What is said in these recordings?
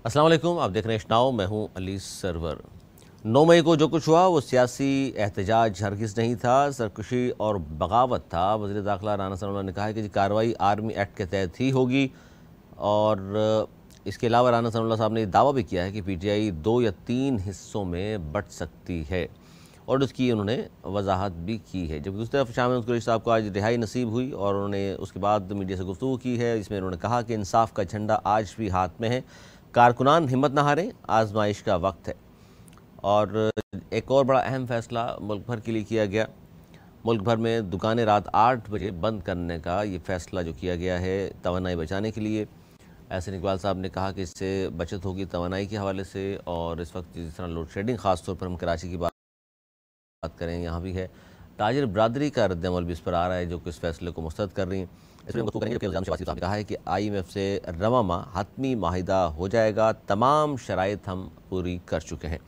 अस्सलाम वालेकुम, आप देख रहे हैं नाउ। मैं हूं अली सरवर। 9 मई को जो कुछ हुआ वो सियासी एहतजाज हरगिज़ नहीं था, सरकशी और बगावत था। वज़ीर दाखिला राना सनाउल्लाह ने कहा है कि कार्रवाई आर्मी एक्ट के तहत ही होगी। और इसके अलावा राना सनाउल्लाह साहब ने दावा भी किया है कि पीटीआई 2 या 3 हिस्सों में बंट सकती है और उसकी उन्होंने वजाहत भी की है। जबकि दूसरी तरफ शाह महमूद कुरैशी साहब को आज रिहाई नसीब हुई और उन्होंने उसके बाद मीडिया से गुफ्तगू की है। इसमें उन्होंने कहा कि इंसाफ का झंडा आज भी हाथ में है, कारकुनान हिम्मत न हारें, आजमाइश का वक्त है। और एक और बड़ा अहम फैसला मुल्क भर के लिए किया गया। मुल्क भर में दुकानें रात 8 बजे बंद करने का ये फैसला जो किया गया है तवानाई बचाने के लिए। एहसन इकबाल साहब ने कहा कि इससे बचत होगी तवानाई के हवाले से। और इस वक्त जिस तरह लोड शेडिंग ख़ास तौर पर हम कराची की बात करें, यहाँ भी है। ताजिर बरादरी का रद्दअमल भी इस पर आ रहा है जो कि इस फैसले को मुस्तरद कर रही हैं। इसमें हम करेंगे कि साहब ने कहा है कि IMF से रवा माह हतमी माहिदा हो जाएगा, तमाम शराइत हम पूरी कर चुके हैं।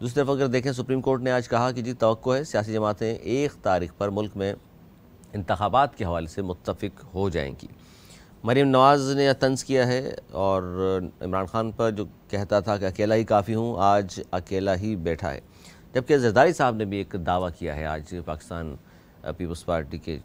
दूसरी तरफ अगर देखें, सुप्रीम कोर्ट ने आज कहा कि जी तवक्को है सियासी जमातें 1 तारीख पर मुल्क में इंतखाबात के हवाले से मुत्तफिक हो जाएंगी। मरीम नवाज़ ने तंज किया है और इमरान खान पर जो कहता था कि अकेला ही काफ़ी हूँ, आज अकेला ही बैठा है। जबकि जरदारी साहब ने भी एक दावा किया है। आज पाकिस्तान पीपल्स पार्टी के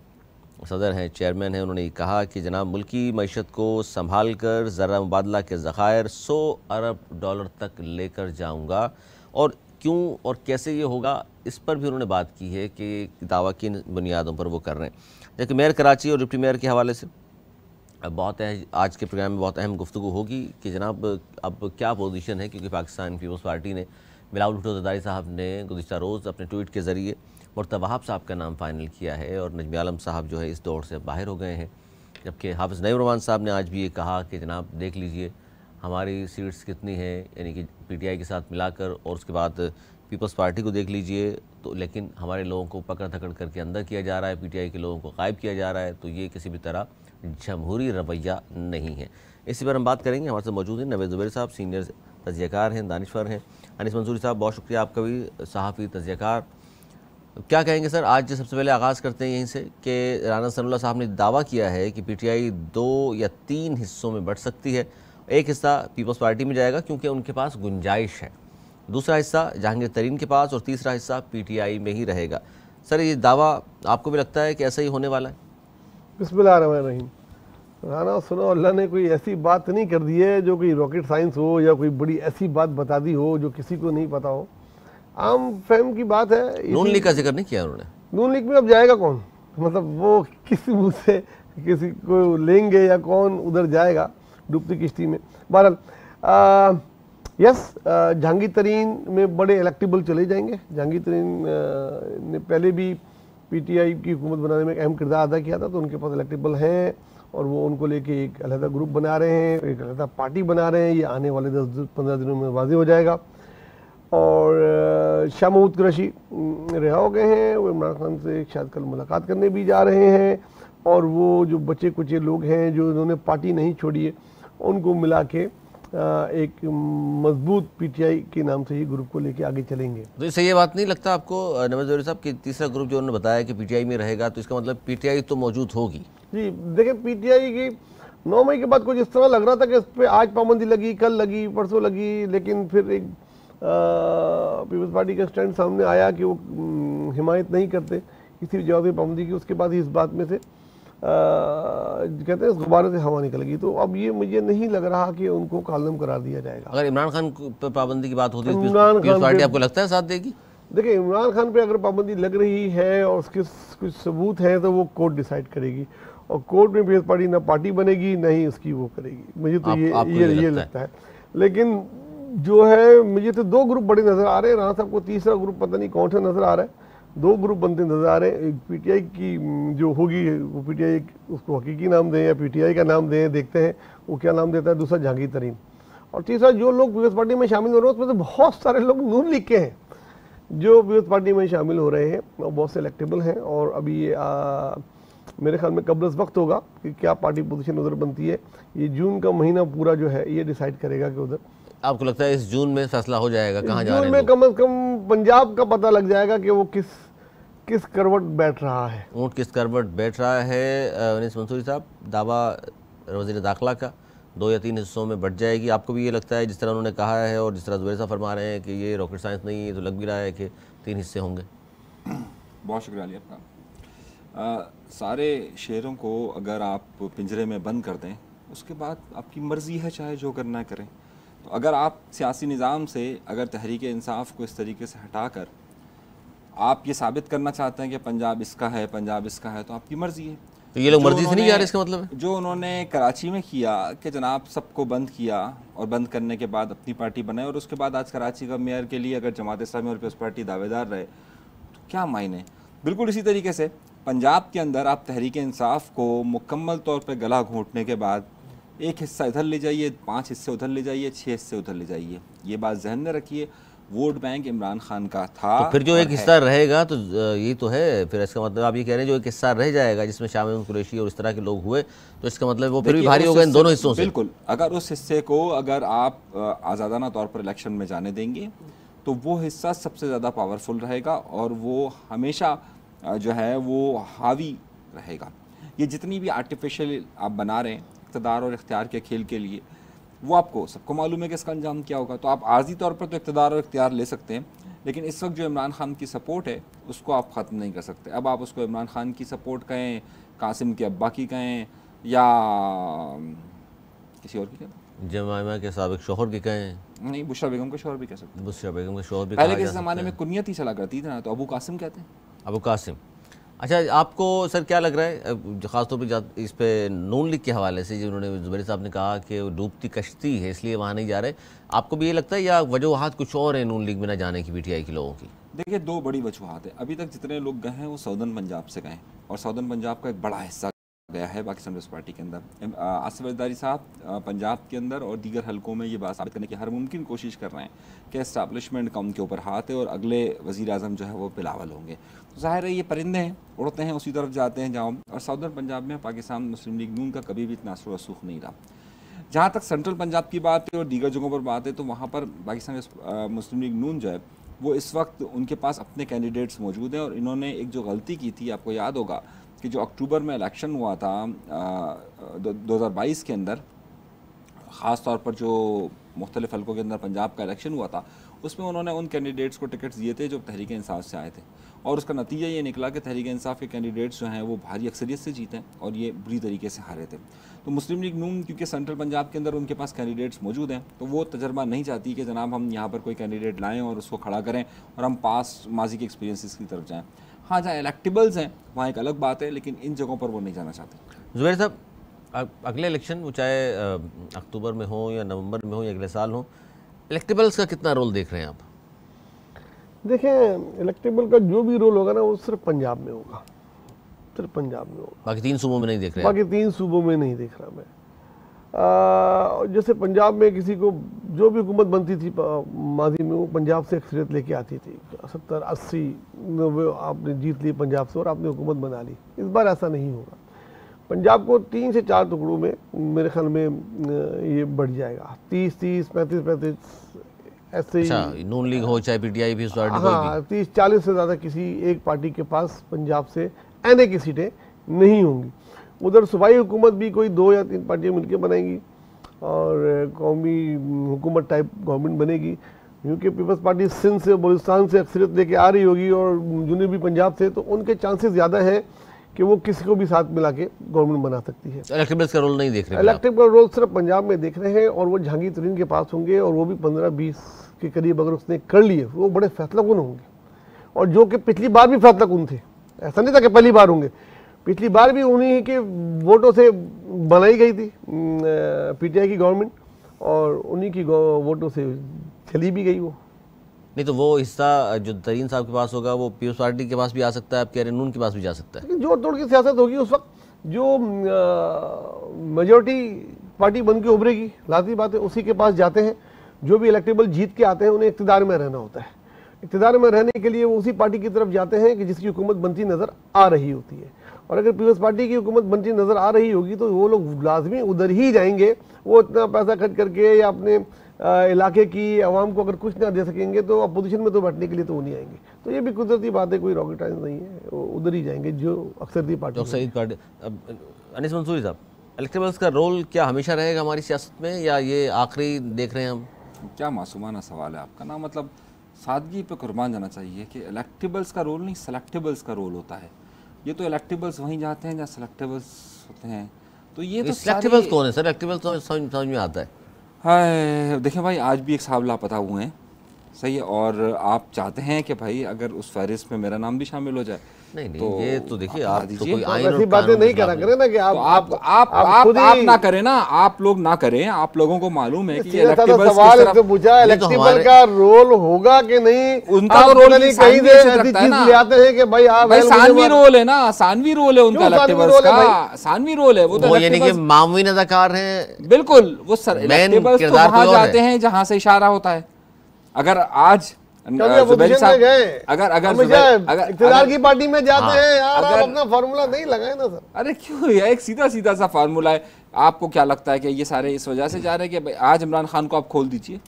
सदर हैं, चेयरमैन हैं, उन्होंने कहा कि जनाब मुल्की मईशत को संभाल कर ज़रा मुबादला के ज़खायर $100 अरब तक लेकर जाऊँगा। और क्यों और कैसे ये होगा इस पर भी उन्होंने बात की है कि दावा किन बुनियादों पर वो कर रहे हैं। जबकि मेयर कराची और डिप्टी मेयर के हवाले से बहुत है, आज के प्रोग्राम में बहुत अहम गुफ्तगू होगी कि जनाब अब क्या पोजीशन है। क्योंकि पाकिस्तान पीपल्स पार्टी ने बिलावल भुट्टो जरदारी साहब ने गुज़िश्ता रोज़ अपने ट्वीट के ज़रिए मुर्तज़ा वहाब साहब का नाम फ़ाइनल किया है और नजमी आलम साहब जो है इस दौड़ से बाहर हो गए हैं। जबकि हाफिज़ नईम रहमान साहब ने आज भी ये कहा कि जनाब देख लीजिए हमारी सीट्स कितनी हैं, यानी कि PTI के साथ मिलाकर, और उसके बाद पीपल्स पार्टी को देख लीजिए तो, लेकिन हमारे लोगों को पकड़ धकड़ करके अंदर किया जा रहा है, PTI के लोगों को गायब किया जा रहा है। तो ये किसी भी तरह जमहूरी रवैया नहीं है। इसी पर हम बात करेंगे। हमारे साथ मौजूद हैं नवेद ज़ुबैर साहब, सीनियर तजज़ियाकार हैं, दानिशवर हैं। अनीस मंसूरी साहब, बहुत शुक्रिया आपका भी, सहाफ़ी तजज़ियाकार। क्या कहेंगे सर? आज सबसे पहले आगाज़ करते हैं यहीं से कि राना सनाउल्लाह साहब ने दावा किया है कि PTI 2 या 3 हिस्सों में बंट सकती है। एक हिस्सा पीपल्स पार्टी में जाएगा क्योंकि उनके पास गुंजाइश है, दूसरा हिस्सा जहांगीर तरीन के पास और तीसरा हिस्सा PTI में ही रहेगा। सर ये दावा आपको भी लगता है कि ऐसा ही होने वाला है? बिस्मिल्लाहिर्रहमानिर्रहीम। राना सनाउल्लाह ने कोई ऐसी बात नहीं कर दी है जो कोई रॉकेट साइंस हो या कोई बड़ी ऐसी बात बता दी हो जो किसी को नहीं पता हो। आम फहम की बात है। नून लीग का जिक्र नहीं किया उन्होंने। नून लीग में अब जाएगा कौन? मतलब वो किस मुँह से किसी को लेंगे या कौन उधर जाएगा डूबती किश्ती में। बहरहाल यस, जहांगीर तरीन में बड़े इलेक्टेबल चले जाएंगे। जहांगीर तरीन ने पहले भी PTI की हुकूमत बनाने में एक अहम किरदार अदा किया था, तो उनके पास इलेक्टेबल हैं और वो उनको लेके एक अलहदा ग्रुप बना रहे हैं, एक अलहदा पार्टी बना रहे हैं। ये आने वाले 10-15 दिनों में वाज़ेह हो जाएगा। और शाह महमूद कुरैशी रिहा हो गए हैं, वो इमरान खान से शायद कल मुलाकात करने भी जा रहे हैं। और वो जो बचे कुचे लोग हैं जो इन्होंने पार्टी नहीं छोड़ी है, उनको मिला के एक मजबूत PTI के नाम से ही ग्रुप को लेके आगे चलेंगे। तो इससे ये बात नहीं लगता आपको नवाज़ ज़ुबैर साहब कि तीसरा ग्रुप जो उन्होंने बताया कि PTI में रहेगा, तो इसका मतलब PTI तो मौजूद होगी? जी देखिए, PTI की 9 मई के बाद कुछ इस तरह लग रहा था कि इस पर आज पाबंदी लगी, कल लगी, परसों लगी, लेकिन फिर एक पीपल्स पार्टी का स्टैंड सामने आया कि वो हिमायत नहीं करते किसी भी जवाब की पाबंदी की। उसके बाद ही इस बात में से कहते हैं गुब्बारे से हवा निकल गई। तो अब ये मुझे नहीं लग रहा कि उनको कालम करार दिया जाएगा। अगर इमरान खान पर पाबंदी की बात होती है, इमरान खान पार्टी आपको लगता है साथ देगी? देखिए, इमरान खान पे अगर पाबंदी लग रही है और उसके कुछ सबूत हैं तो वो कोर्ट डिसाइड करेगी और कोर्ट में पीपल्स पार्टी ना पार्टी बनेगी ना ही उसकी वो करेगी। मुझे तो ये लगता है। लेकिन जो है, मुझे तो 2 ग्रुप बड़े नजर आ रहे हैं। राना साहब को तीसरा ग्रुप पता नहीं कौन सा नजर आ रहा है। 2 ग्रुप बनते नजर आ रहे हैं। एक PTI की जो होगी वो PTI उसको हकीकी नाम दें या PTI का नाम दें, देखते हैं वो क्या नाम देता है। दूसरा जहांगीर तरीन, और तीसरा जो लोग पीपल्स पार्टी में शामिल हो रहे हैं उसमें से बहुत सारे लोग नून लीग के हैं जो पीपल्स पार्टी में शामिल हो रहे हैं और बहुत से इलेक्टेबल हैं। और अभी ये मेरे ख्याल में कब्ल वक्त होगा कि क्या पार्टी पोजीशन उधर बनती है। ये जून का महीना पूरा जो है ये डिसाइड करेगा कि उधर। आपको लगता है इस जून में फैसला हो जाएगा कहाँ जा रहे हैं? जून में कम से कम पंजाब का पता लग जाएगा कि वो किस करवट बैठ रहा है, ऊँट किस करवट बैठ रहा है। अनीस मंसूरी साहब, दावा वज़ीर दाखिला का 2 या 3 हिस्सों में बट जाएगी? आपको भी ये लगता है जिस तरह उन्होंने कहा है और जिस तरह ज़ुबैर साहब फरमा रहे हैं कि ये रॉकेट साइंस नहीं है, तो लग भी रहा है कि 3 हिस्से होंगे? बहुत शुक्रिया अली आपका। सारे शेरों को अगर आप पिंजरे में बंद कर दें, उसके बाद आपकी मर्ज़ी है चाहे जो करना है करें। तो अगर आप सियासी निज़ाम से अगर तहरीक इंसाफ को इस तरीके से हटाकर आप ये साबित करना चाहते हैं कि पंजाब इसका है, पंजाब इसका है, तो आपकी मर्ज़ी है। तो ये लोग मर्जी से नहीं जा रहे, इसका मतलब है? जो उन्होंने कराची में किया कि जनाब सबको बंद किया और बंद करने के बाद अपनी पार्टी बनाई, और उसके बाद आज कराची का मेयर के लिए अगर जमात इस्लामी और पीपल्स पार्टी दावेदार रहे तो क्या मायने। बिल्कुल इसी तरीके से पंजाब के अंदर आप तहरीक इंसाफ को मुकम्मल तौर पर गला घोंटने के बाद एक हिस्सा इधर ले जाइए, 5 हिस्से उधर ले जाइए, 6 हिस्से उधर ले जाइए, ये बात जहन में रखिए। वोट बैंक इमरान खान का था, तो फिर जो एक हिस्सा रहेगा तो यही तो है, फिर इसका मतलब आप ये कह रहे हैं जो एक हिस्सा रह जाएगा जिसमें शामिल कुरैशी और इस तरह के लोग हुए, तो इसका मतलब वो फिर भी भारी होगा इन दोनों हिस्सों से। बिल्कुल, अगर उस हिस्से को अगर आप आज़ादाना तौर पर इलेक्शन में जाने देंगे तो वो हिस्सा सबसे ज़्यादा पावरफुल रहेगा और वो हमेशा जो है वो हावी रहेगा। ये जितनी भी आर्टिफिशियल आप बना रहे हैं इक़्तिदार और इख्तियार के खेल के लिए, वो आपको सबको मालूम है कि इसका अंजाम क्या होगा। तो आप आर्जी तौर पर तो इक़्तिदार और इख्तियार ले सकते हैं, लेकिन इस वक्त जो इमरान खान की सपोर्ट है उसको आप ख़त्म नहीं कर सकते। अब आप उसको इमरान खान की सपोर्ट कहें, कासिम के अब्बा की कहें, या किसी और की कहें, जमाइमा के साबिक शोहर की कहें, नहीं बुशरा बेगम का शोहर भी कह सकते हैं। बुशरा बेगम के शोहर भी पहले के ज़माने में कुनियत ही चला करती थी ना, तो अबू कासिम कहते हैं। अबू कासिम। अच्छा, आपको सर क्या लग रहा है ख़ासतौर पर इस पे नून लीग के हवाले से, जिन्होंने ज़ुबैर साहब ने कहा कि डूबती कश्ती है इसलिए वहाँ नहीं जा रहे, आपको भी ये लगता है या वजूहात कुछ और है नून लीग में ना जाने की पीटीआई के लोगों की? देखिए, 2 बड़ी वजूहात है। अभी तक जितने लोग गए हैं वो सऊदर्न पंजाब से गए, और सऊदर्न पंजाब का एक बड़ा हिस्सा गया है पाकिस्तान पीपल्स पार्टी के अंदर। आसिफ जरदारी साहब पंजाब के अंदर और दीगर हलकों में ये बात साबित करने की हर मुमकिन कोशिश कर रहे हैं कि एस्टैब्लिशमेंट का उनके ऊपर हाथ है और अगले वज़ीर आज़म जो है वो बिलावल होंगे। तो ज़ाहिर है ये परिंदे हैं, उड़ते हैं, उसी तरफ जाते हैं जाओ। और सऊदर्न पंजाब में पाकिस्तान मुस्लिम लीग नून का कभी भी इतना असर रसूख नहीं रहा। जहाँ तक सेंट्रल पंजाब की बात है और दीगर जगहों पर बात है, तो वहाँ पर पाकिस्तान मुस्लिम लीग नून जो है वो इस वक्त उनके पास अपने कैंडिडेट्स मौजूद हैं। और इन्होंने एक जो गलती की थी, आपको याद होगा कि जो अक्टूबर में इलेक्शन हुआ था 2022 के अंदर, ख़ास तौर पर जो मुख्तलिफ़ हलकों के अंदर पंजाब का इलेक्शन हुआ था, उसमें उन्होंने उन कैंडिडेट्स को टिकट्स दिए थे जो तहरीक इंसाफ से आए थे, और उसका नतीजा ये निकला कि तहरीक इंसाफ के कैंडिडेट्स जो हैं वो भारी अक्सरियत से जीते और ये बुरी तरीके से हारे थे। तो मुस्लिम लीग नून क्योंकि सेंट्रल पंजाब के अंदर उनके पास कैंडिडेट्स मौजूद हैं, तो वो तजर्बा नहीं चाहती कि जनाब हम यहाँ पर कोई कैंडिडेट लाएँ और उसको खड़ा करें और हम पास माजी के एक्सपीरियंसिस की तरफ जाएँ। हाँ, जहाँ इलेक्टेबल्स हैं वहाँ एक अलग बात है, लेकिन इन जगहों पर वो नहीं जाना चाहते। ज़ुबैर साहब, अगले इलेक्शन वो चाहे अक्टूबर में हो या नवंबर में हो या अगले साल हो, इलेक्टेबल्स का कितना रोल देख रहे हैं आप? देखें, इलेक्टेबल का जो भी रोल होगा ना वो सिर्फ पंजाब में होगा, सिर्फ पंजाब में होगा, बाकी 3 सूबों में नहीं देख रहे? बाकी 3 सूबों में नहीं देख रहा मैं। जैसे पंजाब में किसी को जो भी हुकूमत बनती थी माजी में, वो पंजाब से अक्सरियत लेके आती थी, 70, 80, 90 आपने जीत ली पंजाब से और आपने हुकूमत बना ली। इस बार ऐसा नहीं होगा। पंजाब को 3 से 4 टुकड़ों में मेरे ख्याल में ये बढ़ जाएगा, 30-30, 35-35 ऐसे ही। नून लीग हो चाहे पीटीआई भी, हाँ, 30-40 से ज़्यादा किसी एक पार्टी के पास पंजाब से आने की सीटें नहीं होंगी। उधर सूबाई हुकूमत भी कोई 2 या 3 पार्टियाँ मिलकर बनाएंगी और कौमी हुकूमत टाइप गवर्नमेंट बनेगी, क्योंकि पीपल्स पार्टी सिंध से, बलूचिस्तान से अक्सरियत लेके आ रही होगी और जुनूबी पंजाब से, तो उनके चांसेस ज़्यादा हैं कि वो किसी को भी साथ मिला के गवर्नमेंट बना सकती है। इलेक्टेबल्स का रोल नहीं देख रहे? इलेक्टेबल का रोल सिर्फ पंजाब में देख रहे हैं, और वो जहांगीर तरीन के पास होंगे, और वो भी 15-20 के करीब अगर उसने कर लिए वो बड़े फैसलाकुन होंगे, और जो कि पिछली बार भी फैसलाकुन थे। ऐसा नहीं था कि पहली बार होंगे, पिछली बार भी उन्हीं के वोटों से बनाई गई थी पीटीआई की गवर्नमेंट, और उन्हीं की वोटों से चली भी गई वो। नहीं तो वो हिस्सा जो तरीन साहब के पास होगा वो पीपल्स पार्टी के पास भी आ सकता है, आप कह रहे हैं नून के पास भी जा सकता है। लेकिन जोड़ तोड़ की सियासत होगी उस वक्त, जो मेजोरिटी पार्टी बन के उभरेगी, लाज़मी बात है उसी के पास जाते हैं। जो भी इलेक्टेबल जीत के आते हैं उन्हें इक़्तिदार में रहना होता है, इक़्तिदार में रहने के लिए वो उसी पार्टी की तरफ जाते हैं कि जिसकी हुकूमत बनती नज़र आ रही होती है। और अगर पीपल्स पार्टी की हुकूमत बनती नज़र आ रही होगी तो वो लोग लाजमी उधर ही जाएंगे। वो इतना पैसा खर्च करके या अपने इलाके की आवाम को अगर कुछ ना दे सकेंगे तो अपोजिशन में तो बैठने के लिए तो वो नहीं आएंगे। तो ये भी कुदरती बात है, कोई रॉकेट साइंस नहीं है, वो उधर ही जाएंगे जो अक्सर दी पार्टी। अनीस मंसूरी साहब, इलेक्टेबल्स का रोल क्या हमेशा रहेगा हमारी सियासत में, या ये आखिरी देख रहे हैं हम? क्या मासूमाना सवाल है आपका ना, मतलब सादगी पे कुर्बान जाना चाहिए कि इलेक्टेबल्स का रोल नहीं, सेलेक्टेबल्स का रोल होता है। ये तो इलेक्टेबल्स वहीं जाते हैं जहाँ सेलेक्टेबल्स होते हैं। तो ये तो सेलेक्टेबल्स कौन है सर? इलेक्टेबल्स तो समझ में आता है। हाय देखिए भाई, आज भी एक साहब लापता हुए हैं, सही है, और आप चाहते हैं कि भाई अगर उस फहरिस्त में मेरा नाम भी शामिल हो जाए। नहीं तो ये तो देखिए, आप तो कोई तो आइन ऐसी और बातें कानून नहीं के करा खिलाफ करें ना कि आप ना करें ना, आप लोग ना करें। आप लोगों को मालूम है कि ये इलेक्टेबल्स सवाल इससे पूछा, इलेक्टेबल का रोल होगा कि नहीं? उनका तो रोल नहीं, कहीं से ऐसी चीज ले आते हैं कि भाई आप सानवी रोल है ना, सानवी रोल है उनका, इलेक्टेबल्स का सानवी रोल है। वो तो यानी कि मामूली अदाकार हैं, बिल्कुल। वो इलेक्टेबल्स तो वहां जाते हैं जहां से इशारा होता है। अगर आज इक़्तिदार की पार्टी में जाते हैं यार, आप अपना फार्मूला नहीं लगाए ना सर। अरे क्यों, ये एक सीधा सीधा सा फार्मूला है। आपको क्या लगता है कि ये सारे इस वजह से जा रहे हैं कि आज इमरान खान को आप खोल दीजिए,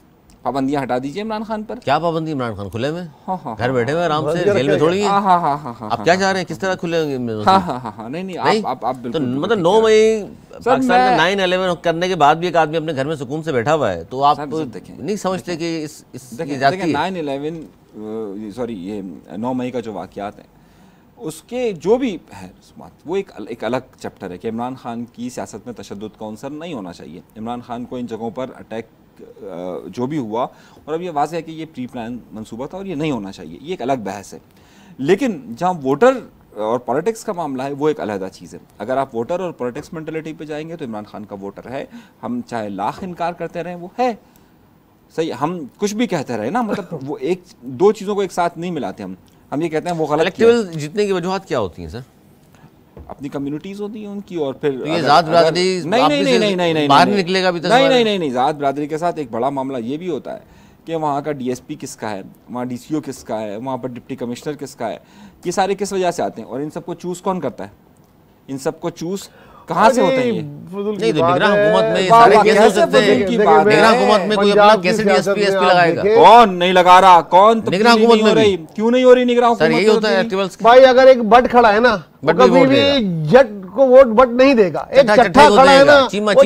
पाबंदियां हटा दीजिए इमरान खान पर। क्या पाबंदी? इमरान खान खुले में, हाँ, घर बैठे हुए आराम से, जेल में थोड़ी है। आप क्या चाह रहे हैं, किस तरह खुले होंगे? नहीं आप तो मतलब 9 मई पाकिस्तान का 9/11 करने के बाद भी एक आदमी अपने घर में सुकून से बैठा हुआ है, तो आप नहीं समझते कि इस 9/11 सॉरी ये 9 मई का जो वाक़यात है उसके जो भी है वो एक अलग चैप्टर है कि इमरान खान की सियासत में तशद्दुद का अंसर नहीं होना चाहिए। इमरान खान को इन जगहों पर अटैक जो भी हुआ, और अब ये वाज़ेह है कि ये प्री प्लान मंसूबा था और ये नहीं होना चाहिए, ये एक अलग बहस है। लेकिन जहाँ वोटर और पॉलिटिक्स का मामला है वो एक अलग चीज़ है। अगर आप वोटर और पॉलिटिक्स मेंटलिटी पे जाएंगे तो इमरान खान का वोटर है, हम चाहे लाख इनकार करते रहें वो है, सही। हम कुछ भी कहते रहे ना, मतलब वो एक दो चीज़ों को एक साथ नहीं मिलाते। हम ये कहते हैं वो गलत। इलेक्टेबल जीतने की वजूहत क्या होती हैं सर? अपनी कम्युनिटीज होती हैं उनकी, और फिर ये ज़ात बिरादरी नहीं बाहर निकलेगा भी। नहीं, ज़ात बिरादरी के साथ एक बड़ा मामला ये भी होता है कि वहाँ का डीएसपी किसका है, वहाँ डीसीओ किसका है, वहाँ पर डिप्टी कमिश्नर किसका है, ये सारे किस वजह से आते हैं, और इन सबको चूज़ कौन करता है, इन सबको चूज़ कहाँ से होते हैं? नहीं तो निगरान हुकूमत में सारे केस हो सकते हैं। निगरान हुकूमत में कोई अपना कैसे डीएसपी एसपी लगाएगा? कौन नहीं लगा रहा? कौन निगरान हुकूमत में रही? क्यों नहीं हो रही निगरान? सर यही होता है भाई, अगर एक बट खड़ा है ना, कभी भी जट को वोट बट नहीं देगा। एक चट्टा खड़ा है ना, चीमा को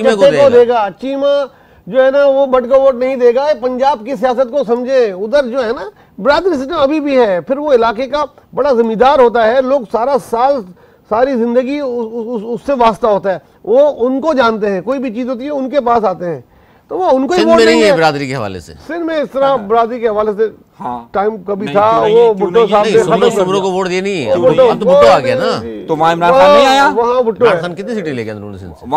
देगा। चीमा जो है ना वो बट को वोट नहीं देगा। पंजाब की सियासत को समझे, उधर जो है ना बिरादरी सिस्टम अभी भी है, फिर वो इलाके का बड़ा जमींदार होता है, लोग सारा साल सारी जिंदगी उससे वास्ता होता है, वो उनको जानते हैं, कोई भी चीज होती है उनके पास आते हैं, तो वो उनको ही वोट नहीं है। बिरादरी के हवाले से सिंध में इस तरह बिरादरी के हवाले से टाइम कभी था, वो भुट्टो साहब सुमरो को वोट दिए नहीं है, अब तो भुट्टो आ गया ना, तो वहाँ इमरान खान नहीं आया। वहाँ भुट्टो इमरान खान कितनी सीटें लेके अंदरूनी सिंध से?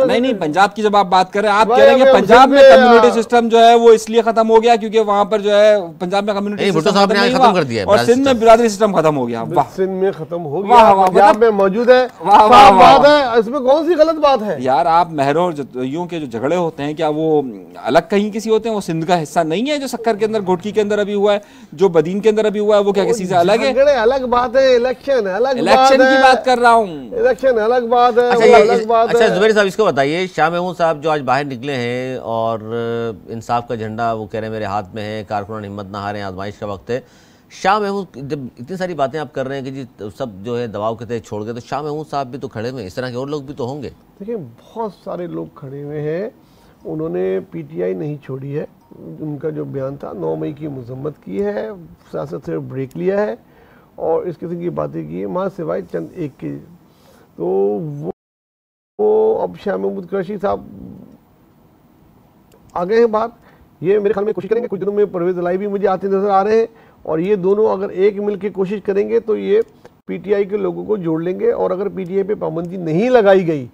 नहीं, पंजाब की जब आप बात कर रहे हैं, आप कह रहे हैं पंजाब में कम्युनिटी सिस्टम जो है वो इसलिए खत्म हो गया क्योंकि वहाँ पर जो है पंजाब में कम्युनिटी भुट्टो साहब ने खत्म कर दिया और सिंध में बिरादरी सिस्टम खत्म हो गया। सिंध में खत्म हो गया, पंजाब में मौजूद है, बात है, इसमें कौन सी गलत बात है यार? आप महरों यूं के जो झगड़े होते हैं, क्या वो अलग कहीं किसी होते हैं? वो सिंध का हिस्सा नहीं है? जो सक्कर के अंदर, घोटकी के अंदर अभी हुआ है, जो बदीन के अंदर अभी हुआ है, वो क्या किसी से अलग है? अलग बात है, इलेक्शन अलग, इलेक्शन की बात कर रहा हूँ, इलेक्शन अलग बात है। अच्छा जुबैर साहब, इसको बताइए, शाह महमूद साहब जो आज बाहर निकले हैं और इंसाफ का झंडा वो कह रहे हैं मेरे हाथ में है, कारकुनान हिम्मत ना हारें, आजमाइश का वक्त है। शाह महमूद, जब इतनी सारी बातें आप कर रहे हैं कि जी सब जो है दबाव के तहत छोड़ गए, तो शाह महमूद साहब भी तो खड़े हुए, इस तरह के और लोग भी तो होंगे। देखिए बहुत सारे लोग खड़े हुए हैं, उन्होंने पीटीआई नहीं छोड़ी है, उनका जो बयान था 9 मई की मजम्मत की है, सियासत से ब्रेक लिया है और इस किस्म की बातें की है, माँ सिवाय चंद एक के। तो वो अब शाह महमूद कुरैशी साहब आ गए हैं बाहर, ये मेरे ख्याल में कोशिश करेंगे, कुछ दिनों में परवेज इलाही भी मुझे आते नजर आ रहे हैं, और ये दोनों अगर एक मिल के कोशिश करेंगे तो ये पीटीआई के लोगों को जोड़ लेंगे, और अगर पीटीआई पे पाबंदी नहीं लगाई गई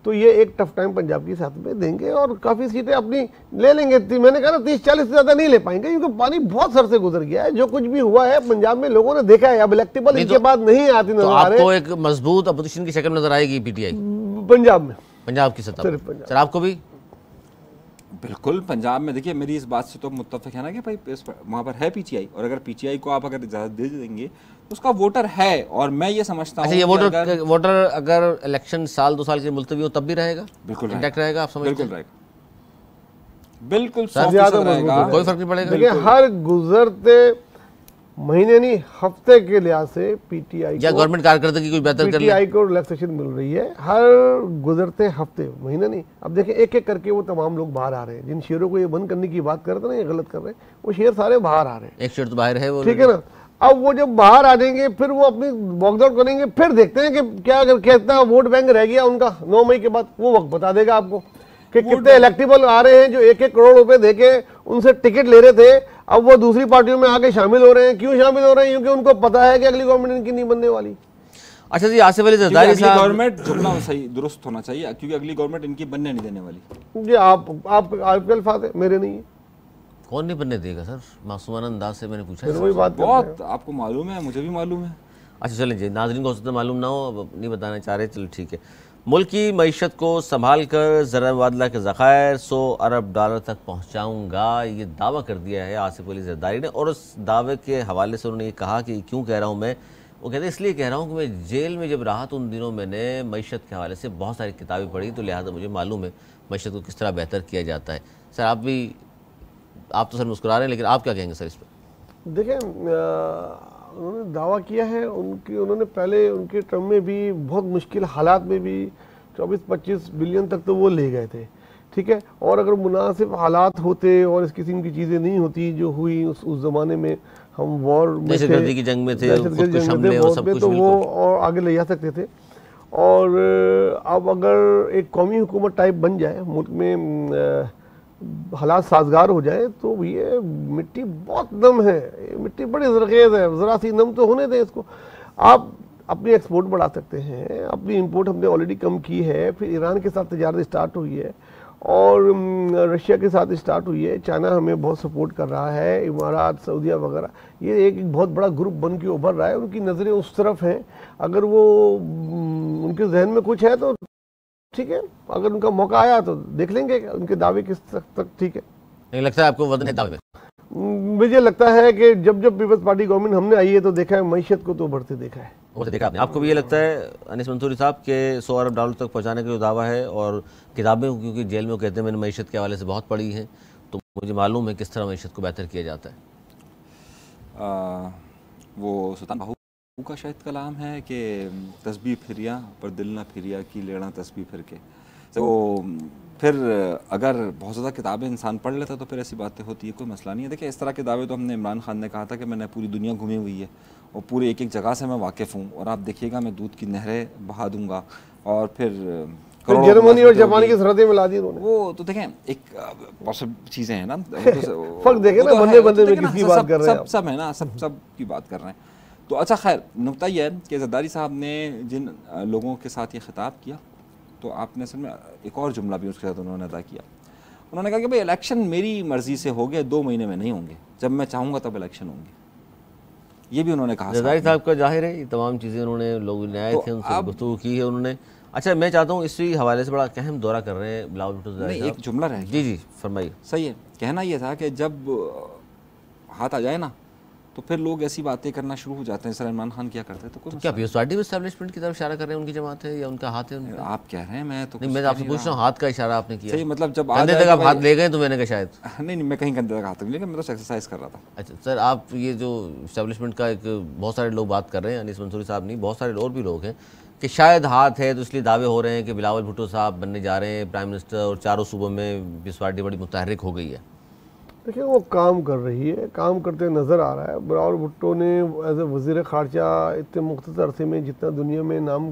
तो ये एक टफ टाइम पंजाब के साथ में देंगे और काफ़ी सीटें अपनी ले लेंगे। मैंने कहा ना 30-40 से ज़्यादा नहीं ले पाएंगे, क्योंकि पानी बहुत सर से गुजर गया है। जो कुछ भी हुआ है पंजाब में लोगों ने देखा है, अब इलेक्टेबल इनके बाद नहीं आती नजर आ रहे। आपको एक मजबूत अपोजिशन की शक्ल नजर आएगी पीटीआई पंजाब में, पंजाब की सत्ता सर? आपको भी बिल्कुल पंजाब में देखिए, मेरी इस बात से तो मुत्तफिक है ना कि भाई वहाँ पर है पीटीआई, और अगर पीटीआई को आप अगर इजाज़त दे देंगे तो उसका वोटर है, और मैं ये समझता हूँ। अच्छा, ये वोटर अगर इलेक्शन साल 2 साल के मुलतवी हो तब भी रहेगा? बिल्कुल इंटैक्ट रहेगा, आप समझते हैं? बिल्कुल रहेगा, बिल्कुल 100% रहेगा, कोई फर्क नहीं पड़ेगा। देखिए हर गुजरते महीने नहीं हफ्ते के लिहाज से पीटीआई या गवर्नमेंट कारकर्दगी कोई बेहतर कर ले, पीटीआई को रिलैक्सेशन मिल रही है हर गुजरते हफ्ते, महीने नहीं। अब देखिए एक एक करके वो तमाम लोग बाहर आ रहे हैं, जिन शेयरों को ये बंद करने की बात कर रहे थे ना, ये गलत कर रहे हैं, वो शेयर सारे बाहर आ रहे हैं। एक शेयर तो बाहर है वो, ठीक है ना। अब वो जब बाहर आ जाएंगे फिर वो अपनी वॉकआउट करेंगे, फिर देखते हैं कि क्या अगर कितना वोट बैंक रह गया उनका 9 मई के बाद, वो वक्त बता देगा आपको कि कितने इलेक्टिबल आ रहे हैं जो 1-1 करोड़ रुपए देके उनसे टिकट ले रहे थे, अब वो दूसरी पार्टियों में आके शामिल हो रहे हैं। क्यों शामिल हो रहे हैं? क्योंकि उनको पता है कि अगली गवर्नमेंट इनकी नहीं बनने वाली। अच्छा जी, आसिफ अली जरदारी साहब, गवर्नमेंट जुमला सही दुरुस्त होना चाहिए, क्योंकि अगली गवर्नमेंट इनकी बनने नहीं देने वाली। जी आपके अल्फाज है, मेरे नहीं है। कौन नहीं बनने देगा सर? मासूमाना अंदाज से मैंने पूछा। वही बात बहुत आपको मालूम है, मुझे भी मालूम है। अच्छा चलें जी, नाज़रीन को हो सकता है मालूम ना हो, अब नहीं बताना चाह रहे, चलो ठीक है। मुल्क की मईशत को संभाल कर ज़रा मुबादला के ज़खायर $100 अरब तक पहुँचाऊँगा, ये दावा कर दिया है आसिफ अली जरदारी ने। और उस दावे के हवाले से उन्होंने ये कहा कि क्यों कह रहा हूँ मैं, वो कहते हैं इसलिए कह रहा हूँ कि मैं जेल में जब रहा तो उन दिनों मैंने मईशत के हवाले से बहुत सारी किताबें पढ़ी, तो लिहाजा मुझे मालूम है मईशत को किस तरह बेहतर किया जाता है। सर आप तो सर मुस्कुरा रहे हैं, लेकिन आप क्या कहेंगे सर इस पर? देखिए उन्होंने दावा किया है, उन्होंने पहले उनके टर्म में भी बहुत मुश्किल हालात में भी 24-25 बिलियन तक तो वो ले गए थे। ठीक है, और अगर मुनासिब हालात होते और इस किस्म की चीज़ें नहीं होती जो हुई उस ज़माने में, हम वॉर में थे, दहशतगर्दी की जंग में थे, तो वो और आगे ले जा सकते थे। और अब अगर एक कौमी हुकूमत टाइप बन जाए, मुल्क में हालात साजगार हो जाए, तो ये मिट्टी बहुत नम है, ये मिट्टी बड़ी जरखेज़ है, ज़रा सी नम तो होने दें इसको। आप अपनी एक्सपोर्ट बढ़ा सकते हैं, अपनी इंपोर्ट हमने ऑलरेडी कम की है, फिर ईरान के साथ तजारत स्टार्ट हुई है और रशिया के साथ स्टार्ट हुई है, चाइना हमें बहुत सपोर्ट कर रहा है, इमारात, सऊदीया वगैरह, ये एक बहुत बड़ा ग्रुप बन के उभर रहा है, उनकी नज़रें उस तरफ हैं। अगर वो उनके जहन में कुछ है तो ठीक है, अगर उनका मौका आया तो देख लेंगे उनके दावे किस तक ठीक है। नहीं लगता है आपको वजन है दावे में? मुझे लगता है कि जब पीपल्स पार्टी गवर्नमेंट हमने आई है तो देखा है मईशत को तो बढ़ते देखा है। वो देखा आपने। आपको भी ये लगता है अनीस मंसूरी साहब के $100 अरब तक पहुंचाने का जो दावा है, और किताबें क्योंकि जेल में वो कहते हैं मैंने मईशत के हवाले से बहुत पढ़ी हैं, तो मुझे मालूम है किस तरह मईशत को बेहतर किया जाता है। वो सुल्तान बाहू का शायद कलाम है कि तस्बीह फिरिया पर दिल ना फिरिया की लेना तस्बीह फिर के। तो फिर अगर बहुत ज़्यादा किताबें इंसान पढ़ लेता तो फिर ऐसी बातें होती है, कोई मसला नहीं है। देखिए इस तरह के दावे तो हमने इमरान खान ने कहा था कि मैंने पूरी दुनिया घूमी हुई है और पूरे एक जगह से मैं वाकिफ़ हूँ, और आप देखिएगा मैं दूध की नहरें बहा दूँगा, और फिर जर्मनी और जापान की सरहदें मिला दी उन्होंने। वो तो देखें एक बहुत चीज़ें हैं ना, फर्क देखें ना, बंदे बंदे में किसकी बात कर रहे हैं, सब है ना, सब की बात कर रहे हैं। तो अच्छा खैर, नुकता यह है कि जरदारी साहब ने जिन लोगों के साथ ये खिताब किया, तो आपने असल में एक और जुमला भी उसके साथ उन्होंने अदा किया। उन्होंने कहा कि भाई इलेक्शन मेरी मर्जी से हो गए, 2 महीने में नहीं होंगे, जब मैं चाहूँगा तब इलेक्शन होंगे, ये भी उन्होंने कहा। जरदारी साहब का जाहिर है ये तमाम चीज़ें उन्होंने, लोग न्याय थे उनसे गुफ्तगू की है उन्होंने। अच्छा मैं चाहता हूँ इसी हवाले से बड़ा अहम दौरा कर रहे हैं बिलावल भुट्टो जरदारी साहब। एक जुमला रहे। जी फरमाइए। सही है, कहना यह था कि जब हाथ आ जाए ना तो फिर लोग ऐसी बातें करना शुरू हो जाते हैं, सर इमरान खान क्या करते हैं। तो क्या पीपल्स पार्टी में एस्टैब्लिशमेंट की तरफ इशारा कर रहे हैं, उनकी जमात है या उनका हाथ है उनका? आप कह रहे हैं, मैं तो नहीं, मैं आपसे पूछ रहा हूँ, हाथ का इशारा आपने किया। सही, मतलब जब कंधे तक आप हाथ ले गए तो मैंने कहा शायद नहीं, मैं कहीं कंधे तक हाथ नहीं लेकिन मैं तो एक्सरसाइज कर रहा था। अच्छा सर, आप ये जो एस्टैब्लिशमेंट का एक बहुत सारे लोग बात कर रहे हैं, अनीस मंसूरी साहब नहीं, बहुत सारे और भी लोग हैं कि शायद हाथ है, तो इसलिए दावे हो रहे हैं कि बिलावल भुट्टो साहब बनने जा रहे हैं प्राइम मिनिस्टर, और चारों सूबों में पीपल्स पार्टी बड़ी मुतहर्रिक हो गई है। देखिए वो काम कर रही है, काम करते नज़र आ रहा है। बिलावल भुट्टो ने एज ए वज़ीर ख़ारजा इतने मुख्तसर अरसे में जितना दुनिया में नाम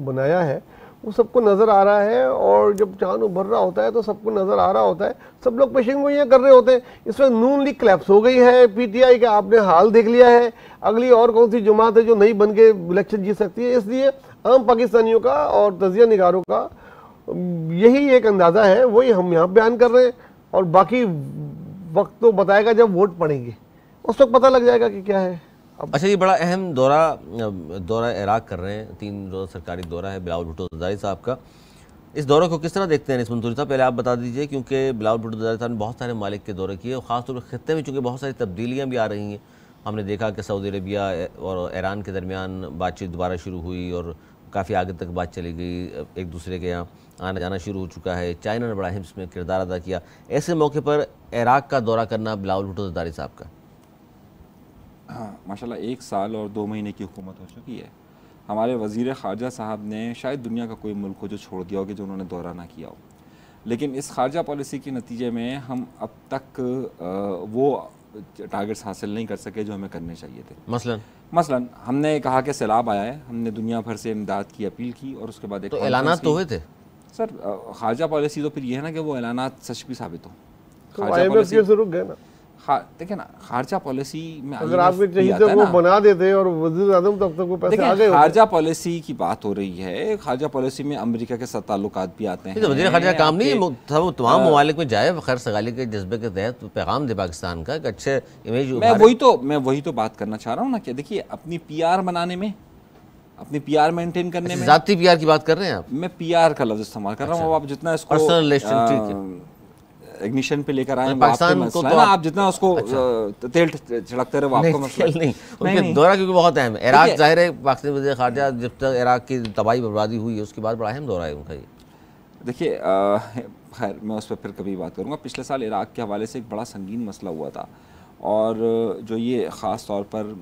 बनाया है वो सबको नज़र आ रहा है, और जब चांद उभर रहा होता है तो सबको नज़र आ रहा होता है, सब लोग पेशेंगोइयाँ कर रहे होते हैं। इसमें नून लीग क्लैप्स हो गई है, पीटीआई का आपने हाल देख लिया है, अगली और कौन सी जमात है जो नहीं बन के इलेक्शन जीत सकती है। इसलिए आम पाकिस्तानियों का और तजिया निगारों का यही एक अंदाज़ा है, वही हम यहाँ बयान कर रहे हैं, और बाकी वक्त तो बताएगा जब वोट पड़ेंगे, उस वक्त पता लग जाएगा कि क्या है। अच्छा ये बड़ा अहम दौरा इराक कर रहे हैं, 3 रोज़ सरकारी दौरा है बिलावल भुट्टो जरदारी साहब का। इस दौरे को किस तरह देखते हैं अनीस मंसूरी साहब, पहले आप बता दीजिए, क्योंकि बिलावल भुट्टो जरदारी साहब ने बहुत सारे मालिक के दौरे किए, और ख़ासतौर पर खित्ते में चूँकि बहुत सारी तब्दीलियाँ भी आ रही हैं। हमने देखा कि सऊदी अरबिया और ईरान के दरमियान बातचीत दोबारा शुरू हुई और काफ़ी आगे तक बात चली गई, एक दूसरे के यहाँ आना जाना शुरू हो चुका है। चाइना ने बड़ा अहम इसमें किरदार अदा किया। ऐसे मौके पर इराक का दौरा करना बिलावल भुट्टो जरदारी साहब का, हाँ माशाल्लाह 1 साल और 2 महीने की हुकूमत हो चुकी है। हमारे वज़ीर ख़ारजा साहब ने शायद दुनिया का कोई मुल्क हो जो छोड़ दिया हो कि जो उन्होंने दौरा ना किया हो, लेकिन इस ख़ारजा पॉलिसी के नतीजे में हम अब तक वो टारगेट्स हासिल नहीं कर सके जो हमें करने चाहिए थे। मसलन हमने कहा कि सैलाब आया है, हमने दुनिया भर से इमदाद की अपील की और उसके बाद एक तो ऐलानात तो हुए थे सर। ख़ारजा पॉलिसी तो फिर ये है ना कि वो ऐलानात सच भी साबित हो। तो IMF से रुक गए ना। देखिए ना, खारजा पॉलिसी में अगर आपको चाहिए तो वो बना देते और वज़ीर आज़म तब तक वो पैसे आ गए। खारजा पॉलिसी की बात हो रही है, खारजा पॉलिसी में अमेरिका के साथ ताल्लुकात भी आते हैं। तो वज़ीर खारजा काम नहीं है तमाम ममालिक में जाए खैर सगाली के जज्बे के तहत पैगाम दे पाकिस्तान का, अच्छे इमेज। मैं वही तो बात करना चाह रहा हूँ ना कि देखिए अपनी PR बनाने में, अपनी PR मेंटेन करने में, जाती PR की बात कर रहे हैं आप? मैं PR का लफ्ज़ इस्तेमाल कर रहा हूँ। आप जितना इसको इग्निशन पे लेकर आए पाकिस्तान को, तो आप जितना उसको तेल छिड़कते रहे वो आपको मसला नहीं। उनके दौरा क्योंकि बहुत अहम है। इराक जाहिर है पाकिस्तानी वज़ीर ख़ारजा जब तक इराक की तबाही बर्बादी हुई है उसके बाद बड़ा अहम दौरा है उनका ये। देखिए खैर मैं उस पर फिर कभी बात करूँगा। पिछले साल इराक के हवाले से एक बड़ा संगीन मसला हुआ था और जो ये ख़ास तौर पर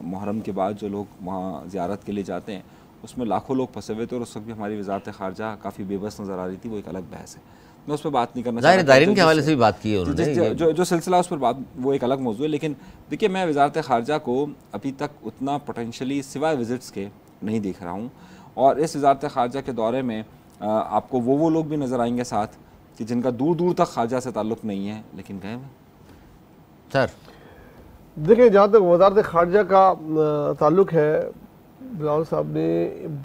मुहर्रम के बाद जो लोग वहाँ ज़ियारत के लिए जाते हैं उसमें लाखों लोग फंसे हुए थे और उस वक्त भी हमारी वज़ारत ख़ारजा काफ़ी बेबस नज़र आ रही थी। वो एक अलग बहस है, मैं उस पर बात नहीं करना चाहता। दायरीन के हवाले से भी बात की है उन्होंने, जो सिलसिला उस पर बात वो एक अलग मौजूद है। लेकिन देखिए मैं वज़ारत ख़ारजा को अभी तक उतना पोटेंशली सिवाय विज़िट्स के नहीं देख रहा हूँ और इस वज़ारत ख़ारजा के दौरे में आपको वो लोग भी नज़र आएंगे साथ कि जिनका दूर दूर तक ख़ारजा से ताल्लुक़ नहीं है लेकिन गए हैं। सर देखिए जहाँ तक वज़ारत ख़ारजा का ताल्लुक़ है, बिलावल साहब ने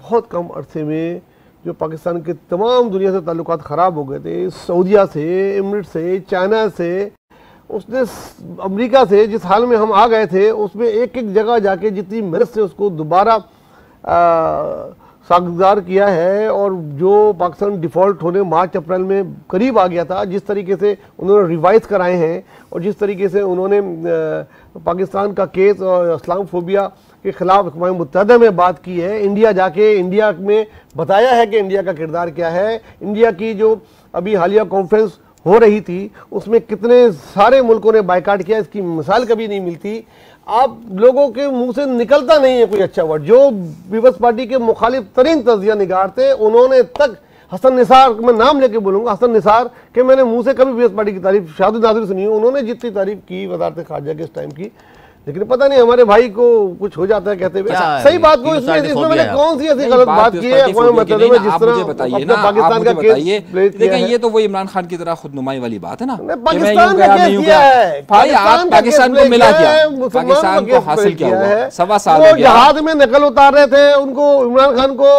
बहुत कम अरसे में जो पाकिस्तान के तमाम दुनिया से ताल्लुकात ख़राब हो गए थे, सऊदीया से, एमिरेट से, चाइना से, उसने अमेरिका से जिस हाल में हम आ गए थे उसमें एक एक जगह जाके जितनी मेहनत से उसको दोबारा सागुजार किया है और जो पाकिस्तान डिफ़ॉल्ट होने मार्च अप्रैल में करीब आ गया था, जिस तरीके से उन्होंने रिवाइज कराए हैं और जिस तरीके से उन्होंने पाकिस्तान का केस और इस्लामोफोबिया के ख़िलाफ़ अक़वाम मुत्तहिदा में बात की है, इंडिया जाके इंडिया में बताया है कि इंडिया का किरदार क्या है। इंडिया की जो अभी हालिया कॉन्फ्रेंस हो रही थी उसमें कितने सारे मुल्कों ने बायकाट किया, इसकी मिसाल कभी नहीं मिलती। आप लोगों के मुंह से निकलता नहीं है कोई अच्छा वर्ड। जो पीपल्स पार्टी के मुखालिफ तरीन तज़किया निगार थे उन्होंने तक, हसन निसार, मैं नाम लेके बोलूँगा, हसन निसार के मैंने मुंह से कभी पीपल्स पार्टी की तारीफ शाहद नाज़िर सुनी है, उन्होंने जितनी तारीफ की वज़ारत ख़ारजा के इस टाइम की, लेकिन पता नहीं हमारे भाई को कुछ हो जाता है कहते हुए। सही बात को इसमें मैंने कौन सी ऐसी गलत बात की है जिस तरह पाकिस्तान का केस प्लेस किया है। ये तो वो इमरान खान की तरह खुदनुमाई वाली बात है ना, पाकिस्तान का केस किया है, पाकिस्तान को मिला क्या, पाकिस्तान को हासिल क्या हुआ, 1.25 साल वो जहाज में नकल उतार रहे थे, उनको इमरान खान को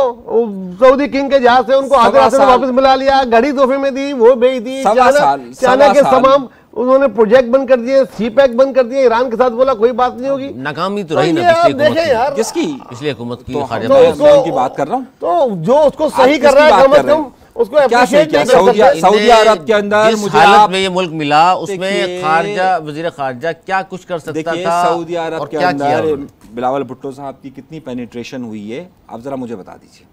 सऊदी किंग के जहाज से उनको आधे वापस मिला लिया, घड़ी तोहफे में दी, वो भेज दी, चाइना के तमाम उन्होंने प्रोजेक्ट बंद कर दिए, CPEC बंद कर दिए, ईरान के साथ बोला कोई बात नहीं होगी। नाकामी तो रही ना पिछली हुकूमत यार, किसकी, पिछली हुकूमत की, की बात कर रहा हूँ। तो जो उसको सही कर रहा है कम से कम उसको अप्रिशिएट नहीं कर सकते। सऊदी अरब के अंदर जिस हालत में ये मुल्क मिला उसमें खारजा वज़ीर ख़ारजा क्या कुछ कर सकता था। सऊदी अरब के अंदर बिलावल भुट्टो साहब की कितनी पेनिट्रेशन हुई है आप जरा मुझे बता दीजिए।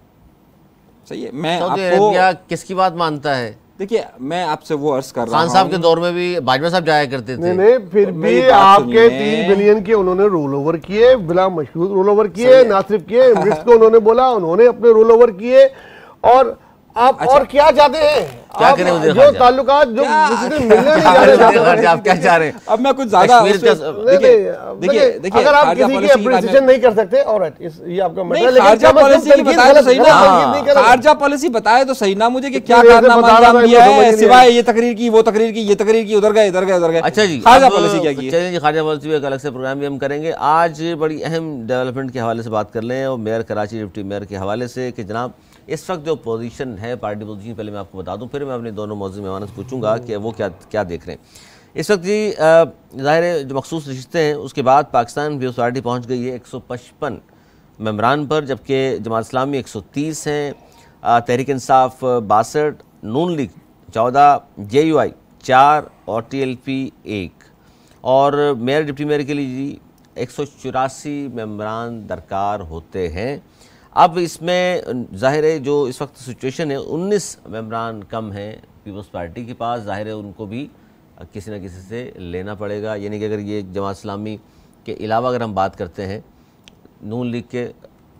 सही है, मैं आपको किसकी बात मानता है? देखिए मैं आपसे वो अर्ज कर रहा हूं, खान साहब के दौर में भी बाजवा साहब जाया करते थे। नहीं फिर भी आपके 3 बिलियन के उन्होंने रोल ओवर किए, बिला मशहूर रोल ओवर किए, ना सिर्फ किए, एमिरेट्स को उन्होंने बोला, उन्होंने अपने रोल ओवर किए। और आप और क्या चाहते हैं? क्या करें जो ताल्लुकात जो मिलने नहीं आप क्या चाह रहे हैं? अब मैं कुछ ज्यादा देखिए अगर आप किसी की अप्रिसिएशन नहीं कर सकते और ये आपका मतलब, खारजा पॉलिसी की बताए तो सही ना, खारजा पॉलिसी बताए तो सही ना मुझे कि क्या कारनामा अंजाम दिया है सिवाय ये तकरीर की, वो तकरीर की, ये तकरीर की, उधर गए। अच्छा जी, खारजा पॉलिसी क्या की? चलिए जी, खारजा पॉलिसी भी एक अलग से प्रोग्राम भी हम करेंगे। आज बड़ी अहम डेवलपमेंट के हवाले से बात कर लें और मेयर कराची, डिप्टी मेयर के हवाले से कि जनाब इस वक्त जो पोजीशन है पार्टी पोजीशन, पहले मैं आपको बता दूं, फिर मैं अपने दोनों मौजूद मेहमानों से पूछूंगा कि वो क्या देख रहे हैं इस वक्त। जी ज़ाहिर है जो मखसूस रिश्ते हैं उसके बाद पाकिस्तान पीपल्स पार्टी पहुंच गई है 155 मेम्बरान पर, जबकि जमात इस्लामी 130 हैं, तहरीक इंसाफ 62, नून लीग 14, JUI 4 और TLP 1। और मेयर डिप्टी मेयर के लिए जी 184 मेम्बरान दरकार होते हैं। अब इसमें ज़ाहिर है जो इस वक्त सिचुएशन है 19 मेम्बरान कम हैं पीपल्स पार्टी के पास, ज़ाहिर है उनको भी किसी न किसी से लेना पड़ेगा। यानी कि अगर ये जमात इस्लामी के अलावा अगर हम बात करते हैं नून लीग के,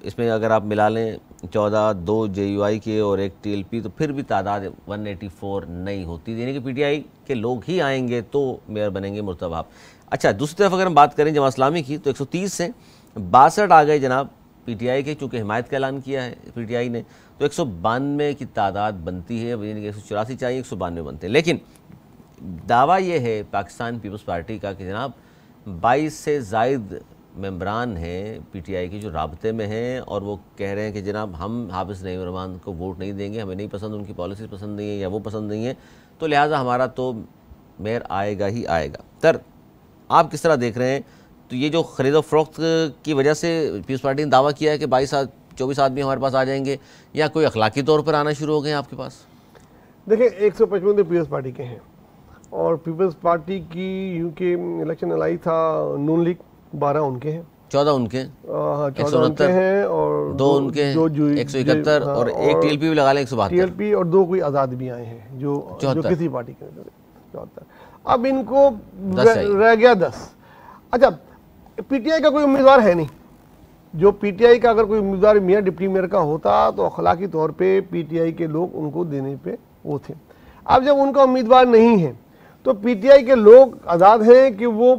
इसमें अगर आप मिला लें 14, 2 JUI के और 1 TLP, तो फिर भी तादाद 184 नहीं होती, यानी कि PTI के लोग ही आएंगे तो मेयर बनेंगे मुर्तज़ा वहाब। अच्छा, दूसरी तरफ अगर हम बात करें जमात इस्लामी की, तो 130 से 62 आ गए जनाब PTI के, चूँकि हिमायत का ऐलान किया है PTI ने, तो 192 की तादाद बनती है, यानी कि 184 चाहिए, 192 बनते हैं। लेकिन दावा ये है पाकिस्तान पीपल्स पार्टी का कि जनाब 22 से ज़ायद मेंबरान हैं PTI के जो राब्ते में हैं, और वो कह रहे हैं कि जनाब हम हाफिज़ नईम रहमान को वोट नहीं देंगे, हमें नहीं पसंद, उनकी पॉलिसी पसंद नहीं है या वो पसंद नहीं है, तो लिहाजा हमारा तो मेयर आएगा ही आएगा। तर आप किस तरह देख रहे हैं? तो ये जो ख़रीदो फ़रोख्त की वजह से पीपल्स पार्टी ने दावा किया है कि 24 आदमी हमारे पास आ जाएंगे, या कोई अखलाकी तौर पर आना शुरू हो गए हैं आपके पास? देखिए 155 तो पीपल्स पार्टी के हैं, और पीपल्स पार्टी की यूके इलेक्शन लाई था नून लीग, 12 उनके हैं, 14 उनके, 14 उनके हैं, और 2 उनके, 171 और 1 TLP भी लगा लें 172 TLP, और 2 कोई आज़ाद भी आए हैं जो किसी पार्टी के 74। अब इनको रह गया 10। अच्छा, PTI का कोई उम्मीदवार है नहीं, जो PTI का अगर कोई उम्मीदवार मेयर डिप्टी मेयर का होता तो अखलाकी तौर पे PTI के लोग उनको देने पे वो थे। अब जब उनका उम्मीदवार नहीं है तो PTI के लोग आज़ाद हैं कि वो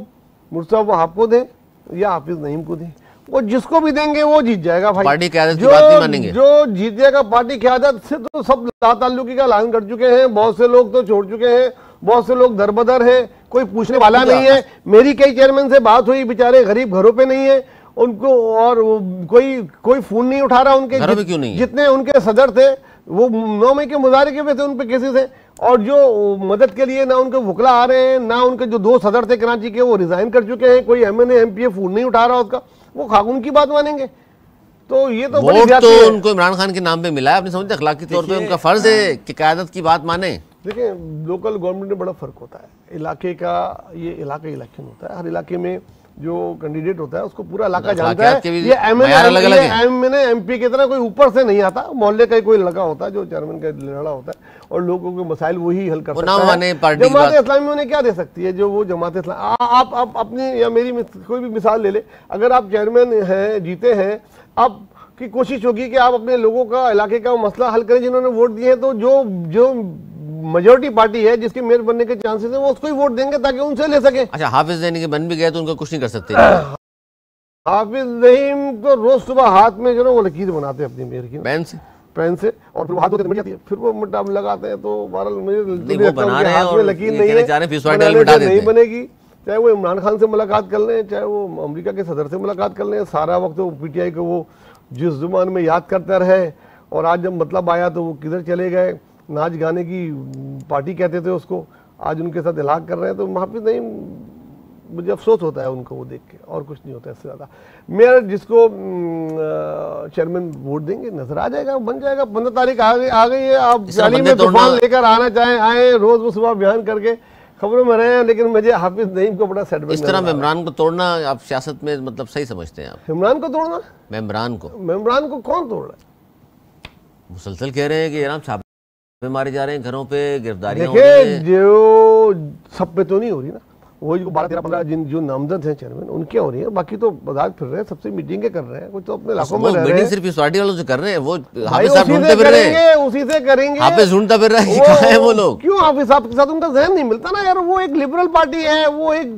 मुर्तज़ा वहाब को दें या हाफिज़ नईम को दें, वो जिसको भी देंगे वो जीत जाएगा भाई। पार्टी क़यादत की बात नहीं मानेंगे, जो जीत जाएगा पार्टी क़यादत से तो सब लाताल्लुकी का ऐलान कर चुके हैं, बहुत से लोग तो छोड़ चुके हैं, बहुत से लोग दरबदर हैं, कोई पूछने वाला नहीं है। मेरी कई चेयरमैन से बात हुई, बेचारे गरीब घरों पे नहीं है उनको, और कोई फोन नहीं उठा रहा उनके, क्यों नहीं? जितने उनके सदर थे वो 9 मई के मुजाहरे पे थे, उन पे केसेस है, और जो मदद के लिए ना उनके वकला आ रहे हैं, ना उनके जो 2 सदर थे कराची के वो रिजाइन कर चुके हैं, कोई MNA MPA फोन नहीं उठा रहा उसका, वो खाकुन की बात मानेंगे? तो ये तो वोट तो उनको इमरान खान के नाम पे मिला है, आपने समझते अखलाकी तौर पे उनका फर्ज है कि क़यादत की बात माने। देखिए लोकल गवर्नमेंट में बड़ा फर्क होता है, इलाके का, ये इलाका इलेक्शन होता है, हर इलाके में जो कैंडिडेट होता है उसको पूरा इलाका जानता है। ये MNA MP की तरह कोई ऊपर से नहीं आता, मोहल्ले का कोई लड़का होता है जो चेयरमैन का लड़ा होता है, और लोगों के मसाइल वही हल कर सकता है। जमात इस्लामी उन्हें क्या दे सकती है, जो वो जमात इस्लामी, आप अपनी या मेरी कोई भी मिसाल ले ले, अगर आप चेयरमैन हैं, जीते हैं, आप की कोशिश होगी कि आप अपने लोगों का, इलाके का मसला हल करें जिन्होंने वोट दिए हैं, तो जो मेजोरिटी पार्टी है जिसके मेयर बनने के चांसेस हैं वो उसको ही वोट देंगे ताकि उनसे ले सके। अच्छा, हाफिज देने के बन भी गए तो उनका कुछ नहीं कर सकते? हाफिज नईम तो रोज सुबह हाथ में जो ना वो लकीर बनाते हैं अपनी मेयर की, पेन से, और फिर हाथ होते मिट जाती है, फिर वो मिटा लगाते हैं, तो बहरहाल मुझे बना रहे हैं और लकीर नहीं बनेगी। चाहे वो इमरान खान से मुलाकात कर लें, चाहे वो अमेरिका के सदर से मुलाकात कर लें, सारा वक्त वो PTI को वो जिस जुबान में याद करते रहे, और आज जब मतलब आया तो वो किधर चले गए, नाच गाने की पार्टी कहते थे उसको, आज उनके साथ इलाक कर रहे हैं। तो हाफिज नईम, मुझे अफसोस होता है उनको वो देख के, और कुछ नहीं होता इससे ज़्यादा। मेयर जिसको चेयरमैन वोट देंगे नजर आ जाएगा, बन जाएगा। 15 तारीख आ गई है, आप जाली में तूफान लेकर आना चाहें आए, रोज वो सुबह बयान करके खबरों में रहे हैं, लेकिन मुझे हाफिज नईम को बड़ा सेटबैक। इस तरह इमरान को तोड़ना आप सियासत में मतलब सही समझते हैं आप? इमरान को तोड़ना? मेम्बरान को कौन तोड़ रहा है? मुसलसल कह रहे हैं कि जनाब छापे मारे जा रहे हैं, घरों पे गिरफ्तारियां हो रही हैं। जो सब पे तो नहीं हो रही ना, वो 12, 13, 15 जो नामजद हैं चेयरमैन उनके हो रही है, बाकी तो बाजार फिर रहे हैं, सबसे मीटिंगें कर रहे हैं, कुछ तो अपने इलाकों में रह रहे हैं। सिर्फ इस पार्टी वालों से कर रहे हैं, वो हाफिज साहब ढूंढते फिर रहे हैं, उसी से करेंगे। हाफिज ढूंढता फिर रहा है, कहां है वो लोग? क्यों हाफिज साहब के साथ उनका जहन नहीं मिलता ना यार? वो एक लिबरल पार्टी है, वो एक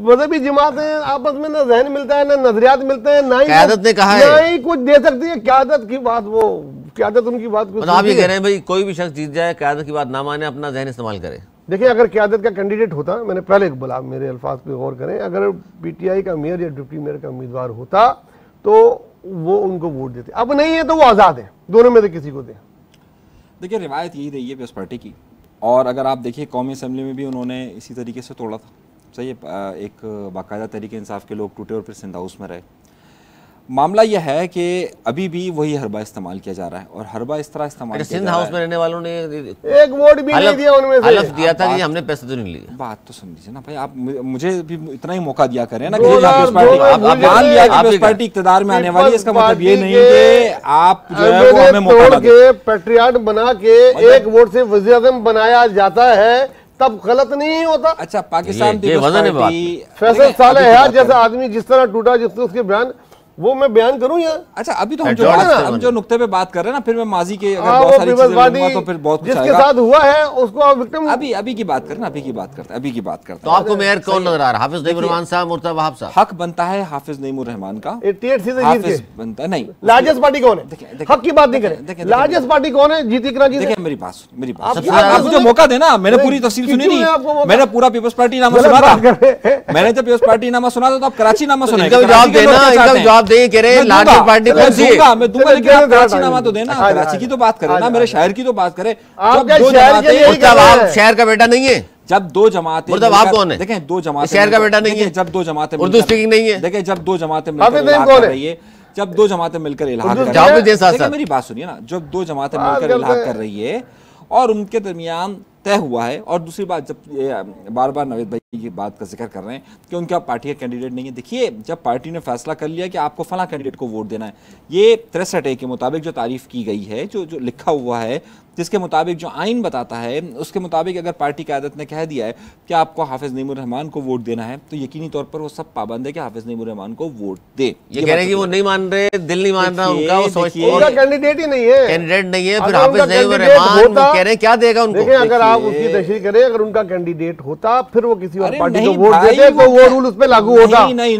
मजहबी जमात है, आपस में ना जहन मिलता है, ना नजरियात मिलते हैं, ना ही क़यादत ने कहा है, ना ही कुछ दे सकती है। क़यादत की बात, वो क़यादत उनकी बात कुछ, आप ये कह रहे हैं भाई कोई भी शख्स जीत जाए, क़यादत की बात ना माने, अपना जहन इस्तेमाल करे। देखिए अगर क़यादत का कैंडिडेट होता, मैंने पहले बोला, मेरे अल्फाज पे गौर करें, अगर PTI का मेयर या डिप्टी मेयर का उम्मीदवार होता तो वो उनको वोट देते। अब नहीं है तो वो आज़ाद है, दोनों में से किसी को दें। देखिए रिवायत यही रही है पीपल्स पार्टी की, और अगर आप देखिए कौमी असम्बली में भी उन्होंने इसी तरीके से तोड़ा था। सही है, एक बाकायदा तरीके इंसाफ के लोग टूटे और फिर सिंध हाउस में रहे। मामला यह है कि अभी भी वही हरबा इस्तेमाल किया जा रहा है, और हरबा इस तरह इस्तेमाल किया सिंध हाउस में रहने वालों ने एक वोट भी नहीं दिया, उनमें से हलफ दिया था कि हमने पैसे तो नहीं लिए। बात तो सुन लीजिए ना भाई, आप मुझे भी इतना ही मौका दिया करें ना कि मान लिया कि पीपल्स पार्टी इक़्तिदार में आने वाली है, इसका मतलब ये नहीं कि आप जो है वो हमें मौका दें। पैट्रियट बना के एक वोट से वज़ीर-ए-आज़म बनाया जाता है, तब गलत नहीं होता। अच्छा, पाकिस्तान फैसल साले हयात जैसा आदमी जिस तरह टूटा, जिस उसके बयान वो मैं बयान करूं यहाँ। अच्छा, अभी तो हम जो नुक्ते पे बात कर रहे हैं ना, फिर मैं माजी के अगर बहुत सारी चीजें लूंगा तो फिर बहुत कुछ जिसके साथ हुआ है उसको आप विक्टिम। अभी की बात करें ना, अभी की बात करते हैं। तो आपको मेयर कौन नजर आ रहा है? हाफिज नईमुर रहमान साहब, मुर्तजा वहाब साहब? हक बनता है हाफिज नईमुर रहमान का। 88 से हाफिज बनता है नहीं। लार्जेस्ट पार्टी कौन है? हक की बात नहीं करें, लार्जेस्ट पार्टी कौन है? जीती कि ना जीती? देखिए मेरी बात मुझे मौका देना, मैंने पूरी तफसील सुनी नहीं, मैंने पूरा पीपल्स पार्टी नामा सुना था। मैंने जब पीपल्स पार्टी नामा सुना था तो आप कराची नामा सुना। जवाब दे पार्टी कौन सी है? मैं दूंगा, लेकिन आप कराची नामा तो देना, कराची की तो बात करें ना, मेरे शहर की तो बात करें। शहर का बेटा नहीं है। जब दो जमातें, आप कौन है? देखें दो जमातें, शहर का बेटा नहीं है। जब दो जमातें उर्दू स्पीकिंग नहीं है। देखें जब दो जमातें मिलकर इलाहा कर रही है, जब दो जमातें मिलकर इलाहा कर रही है, मेरी बात सुनिए ना, जब दो जमातें मिलकर इलाहा कर रही है और उनके दरमियान तय हुआ है, और दूसरी बात, जब बार बार नवेद भाई की बात का जिक्र कर रहे हैं कि उनका पार्टी का कैंडिडेट नहीं है, देखिए जब पार्टी ने फैसला कर लिया कि आपको फला कैंडिडेट को वोट देना है, ये 63A के मुताबिक जो तारीफ की गई है, जो लिखा हुआ है, जिसके मुताबिक जो आइन बताता है, उसके मुताबिक अगर पार्टी क़यादत ने कह दिया है कि आपको हाफिज नईमुर रहमान को वोट देना है, तो यकीनी तौर पर वो सब पाबंद है कि हाफिज नईमुर रहमान को वोट दे। ये कह रहे हैं कि वो नहीं मान रहे, दिल नहीं मान रहा उनका, वो सोचते हैं उनका कैंडिडेट ही नहीं है, कैंडिडेट नहीं है, फिर हाफिज नईमुर रहमान वो कह रहे हैं क्या देगा उनको? देखिए अगर आप उसकी तशरीह करें, अगर उनका कैंडिडेट होता फिर वो किसी और पार्टी को वोट देते तो वो रूल उस पर लागू होता। नहीं,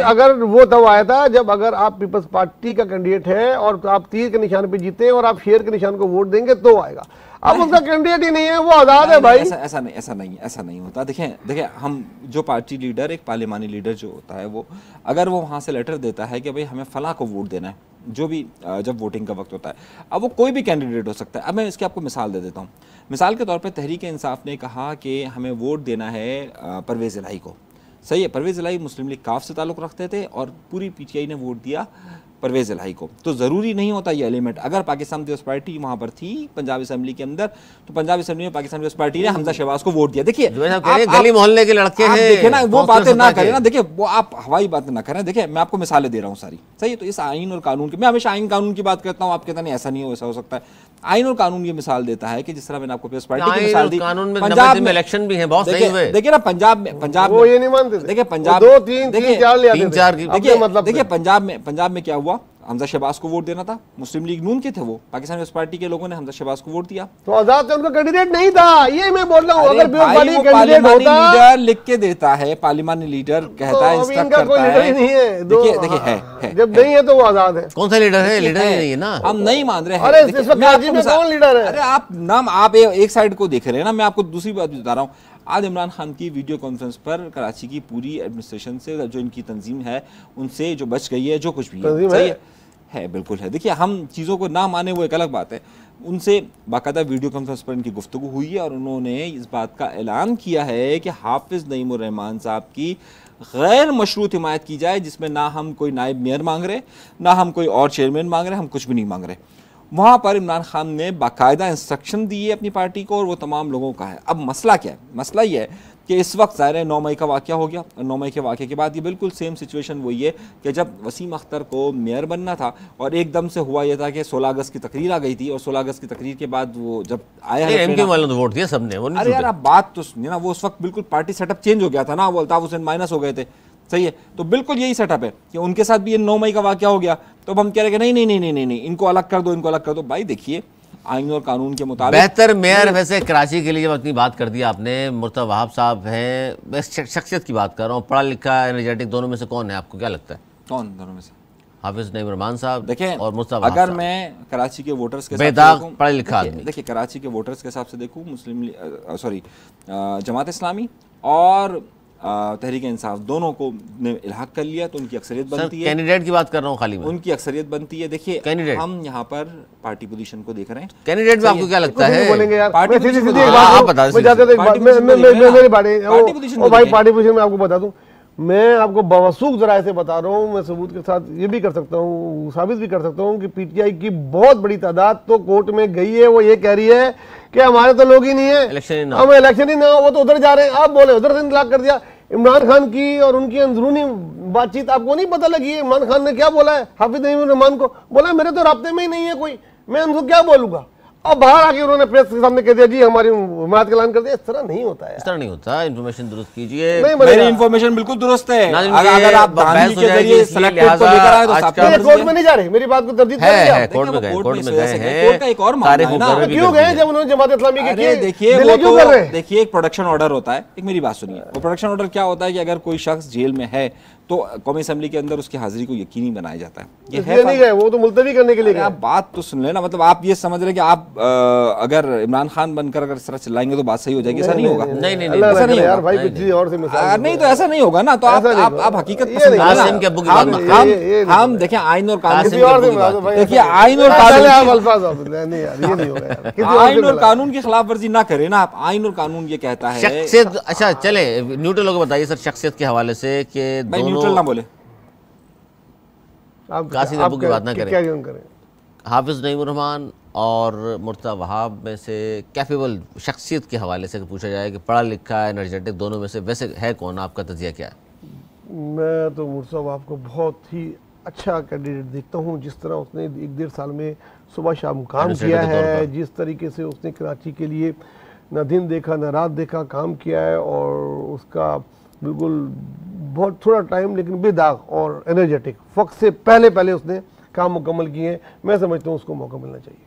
अगर वो तब आया था जब अगर आप पीपल्स पार्टी का कैंडिडेट है और आप तीर के निशान पे जीते और आप शेर के निशान को वोट देंगे तो आएगा। अब उसका कैंडिडेट ही नहीं है, वो आजाद है भाई। ऐसा नहीं होता। देखिए हम जो पार्टी लीडर, एक पार्लिमानी लीडर जो होता है, वो अगर वो वहां से लेटर देता है कि भाई हमें फला को वोट देना है, जो भी जब वोटिंग का वक्त होता है, अब वो कोई भी कैंडिडेट हो सकता है। अब मैं इसकी आपको मिसाल दे देता हूँ। मिसाल के तौर पर तहरीक इंसाफ ने कहा कि हमें वोट देना है परवेज़ इलाही को। सही है, परवेज़ इलाही मुस्लिम लीग काफ से ताल्लुक़ रखते थे और पूरी PTI ने वोट दिया परवेज़ इलाही को। तो ज़रूरी नहीं होता ये एलिमेंट। अगर पाकिस्तान पीपल्स पार्टी वहाँ पर थी पंजाब असेंबली के अंदर, तो पंजाब असेंबली में पाकिस्तान पीपल्स पार्टी ने हमजा शहबाज को वोट दिया। देखिए गली मोहल्ले के लड़के हैं, देखिए ना, वो बातें ना करें ना, देखिए वो आप हवाई बातें ना करें। देखिए मैं आपको मिसालें दे रहा हूँ सारी, सही है। तो इस आइन और कानून की, मैं हमेशा आइन कानून की बात करता हूँ, आप कहते नहीं ऐसा नहीं हो, ऐसा हो सकता है। आइन और कानून ये मिसाल देता है कि जिस तरह मैंने आपको पीपल्स पार्टी की मिसाल दी, पंजाब में इलेक्शन भी है, बहुत सही हुए। देखिए ना पंजाब वो ये नहीं मानते, देखिए पंजाब 2 3 4 देखिए पंजाब में क्या हुआ, हमजा शहबाज को वोट देना था, मुस्लिम लीग नून के थे, वो पाकिस्तान पीपल्स पार्टी के लोगों ने हमजा शहबाज को वोट दिया, तो आजाद उनका कैंडिडेट नहीं था। ये मैं बोल रहा हूँ, अगर पार्लिमानी लीडर लिख के देता है, पार्लिमानी लीडर कहता है, इंस्ट्रक्ट करता है। देखिए है, जब नहीं है तो वो आजाद है। कौन सा लीडर है? लीडर ही नहीं है ना, हम नहीं मान रहे हैं। अरे इस वक्त कराची में कौन लीडर है? अरे आप नाम आप एक साइड को देख रहे हैं ना, मैं आपको दूसरी बात बता रहा हूँ। आज इमरान खान की वीडियो कॉन्फ्रेंस पर कराची की पूरी एडमिनिस्ट्रेशन से, जो इनकी तंजीम है, उनसे जो बच गई है, जो कुछ भी है बिल्कुल है। देखिए हम चीज़ों को ना माने वो एक अलग बात है। उनसे बाकायदा वीडियो कॉन्फ्रेंस पर इनकी गुफ्तगू हुई है और उन्होंने इस बात का ऐलान किया है कि हाफिज़ नईमुर रहमान साहब की गैर मशरूत हिमायत की जाए, जिसमें ना हम कोई नायब मेयर मांग रहे, ना हम कोई और चेयरमैन मांग रहे, हम कुछ भी नहीं मांग रहे। वहाँ पर इमरान खान ने बाकायदा इंस्ट्रक्शन दी है अपनी पार्टी को, और वो तमाम लोगों का है। अब मसला क्या है? मसला ये है कि इस वक्त ज़ाहिर है 9 मई का वाक़या हो गया, और 9 मई के वाक़े के बाद ये बिल्कुल सेम सिचुएशन वही है कि जब वसीम अख्तर को मेयर बनना था और एकदम से हुआ यह था कि 16 अगस्त की तकरीर आ गई थी, और 16 अगस्त की तकरीर के बाद वो जब आया वोट दिया सबने। अरे यार आप बात तो सुनिए ना, वो उस वक्त बिल्कुल पार्टी सेटअप चेंज हो गया था ना, वो अल्ताफ हुसैन माइनस हो गए थे। सही है, तो बिल्कुल यही सेटअप है कि उनके साथ भी ये 9 मई का वाक़या हो गया। तो अब हम कह रहे हैं कि नहीं, इनको अलग कर दो, इनको अलग कर दो। भाई देखिए आइन और कानून के मुताबिक बेहतर मेयर, वैसे कराची के लिए जब अपनी बात कर दी आपने, मुर्तजा वहाब साहब हैं, मैं शख्सियत की बात कर रहा हूँ, पढ़ा लिखा एनर्जेटिक, दोनों में से कौन है आपको क्या लगता है? कौन दोनों में से? हाफिज नईमुर रहमान साहब देखें, और मुर्तजा। अगर मैं कराची के वोटर्स के साथ पढ़ा लिखा आदमी, देखिए कराची के वोटर्स के हिसाब से देखूँ, जमात इस्लामी और तहरीक इंसाफ दोनों को ने इल्हाक कर लिया, तो उनकी अक्सरियत बनती है। कैंडिडेट की बात कर रहा हूँ खाली मैं, उनकी अक्सरियत बनती है। देखिए कैंडिडेट, हम यहाँ पर पार्टी पोजीशन को देख रहे हैं। कैंडिडेट में आपको क्या लगता है? बोलेंगे यार पार्टी पोजीशन में आपको बता दूं, मैं आपको बवसूख जराए से बता रहा हूँ, मैं सबूत के साथ ये भी कर सकता हूँ, साबित भी कर सकता हूँ कि PTI की बहुत बड़ी तादाद तो कोर्ट में गई है। वो ये कह रही है कि हमारे तो लोग ही नहीं है, हमें इलेक्शन ही ना हो, वो तो उधर जा रहे हैं। आप बोले उधर से इंतलाक कर दिया। इमरान खान की और उनकी अंदरूनी बातचीत आपको नहीं पता लगी है? इमरान खान ने क्या बोला है? हाफिज नईमुर रहमान को बोला मेरे तो राब्ते में ही नहीं है कोई, मैं उनको क्या बोलूंगा? और बाहर आके उन्होंने प्रेस के सामने कह दिया जी हमारी हिमायत का ऐलान कर दिया। इस तरह नहीं होता है, इस तरह नहीं होता। इन्फॉर्मेशन दुरुस्त कीजिए। मेरी इन्फॉर्मेशन बिल्कुल दुरुस्त है। अगर आप गांधी के जरिए सेलेक्टेड को लेकर आए तो कोर्ट में नहीं जा रहे, मेरी बात को तरदीद है, कोर्ट में गए हैं। कोर्ट का एक और मामला है ना, क्यों गए जब उन्होंने जमात इस्लामी के किए? देखिए एक प्रोटेक्शन ऑर्डर होता है, एक मेरी बात सुनिए। वो प्रोटेक्शन ऑर्डर क्या होता है कि अगर कोई शख्स जेल में है तो कौमी असेंबली के अंदर उसकी हाजिरी को यकीनी बनाया जाता है। ये है नहीं गए, वो तो मुलतवी करने के लिए गए। आप बात तो सुन लेना, मतलब आप ये समझ रहे कि आप अगर इमरान खान बनकर अगर इस तरह चिल्लाएंगे तो बात सही हो जाएगी, ऐसा नहीं होगा। नहीं नहीं ऐसा नहीं यार भाई, किसी और से मिसाल नहीं तो ऐसा नहीं होगा ना। तो आप हकीकत पसंद है। हम देखें आइन और कानून, देखिए आइन और आइन और कानून की खिलाफ वर्जी ना करें ना आप। आइन और कानून ये कहता है। अच्छा चले न्यूट्रल लोग बताइए सर, शख्सियत के हवाले से कि न्यूट्रल ना बोले, कासिम अबू की बात ना करें। क्या करें? हाफिज नईमुर रहमान और मुर्तज़ा वहाब में से कैपेबल शख्सियत के हवाले से पूछा जाए कि पढ़ा लिखा है, एनर्जेटिक, दोनों में से वैसे है कौन? आपका तजिया क्या है? मैं तो मुर्तज़ा वहाब को बहुत ही अच्छा कैंडिडेट देखता हूँ। जिस तरह उसने 1-1.5 साल में सुबह शाम काम किया है, जिस तरीके से उसने कराची के लिए न दिन देखा न रात देखा काम किया है, और उसका बिल्कुल बहुत थोड़ा टाइम लेकिन बेदाग और एनर्जेटिक वक्त से पहले उसने काम मुकम्मल किए हैं। मैं समझता हूँ उसको मौका मिलना चाहिए।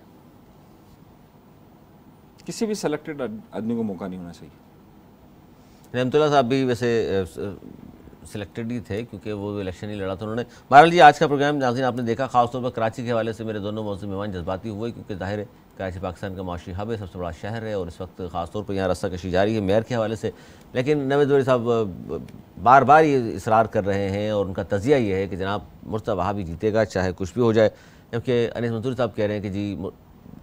किसी भी सेलेक्टेड आदमी को मौका नहीं होना चाहिए। रहमतुल्लाह साहब भी वैसे सिलेक्टेड ही थे क्योंकि वो इलेक्शन ही लड़ा था उन्होंने। बहरहाल जी आज का प्रोग्राम नाज़रीन आपने देखा, खासतौर पर कराची के हवाले से मेरे दोनों मौजूद मेहमान जज्बाती हुए क्योंकि ज़ाहिर है कराची पाकिस्तान का माशी हब है, सबसे बड़ा शहर है और इस वक्त ख़ासतौर पर यहाँ रस्सा कशी जारी है मेयर के हवाले से। लेकिन नवेद वली साहब बार बार ये इसरार कर रहे हैं और उनका तजिया ये है कि जनाब मुर्तज़ा वहाब ही जीतेगा चाहे कुछ भी हो जाए, जबकि अनीस मंसूरी साहब कह रहे हैं कि जी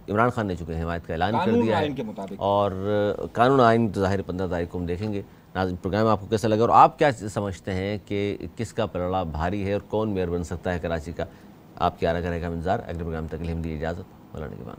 इमरान खान ने चुके हैं हिमायत का ऐलान कर दिया है और कानून आइन तो ज़ाहिर 15 तारीख को हम देखेंगे। नाज़रीन प्रोग्राम आपको कैसा लगा और आप क्या समझते हैं कि किसका पलड़ा भारी है और कौन मेयर बन सकता है कराची का? आपकी आरा का रहेगा इंतजार। अगले प्रोग्राम तक के लिए हम दी इजाज़त। मौलाना के बाद।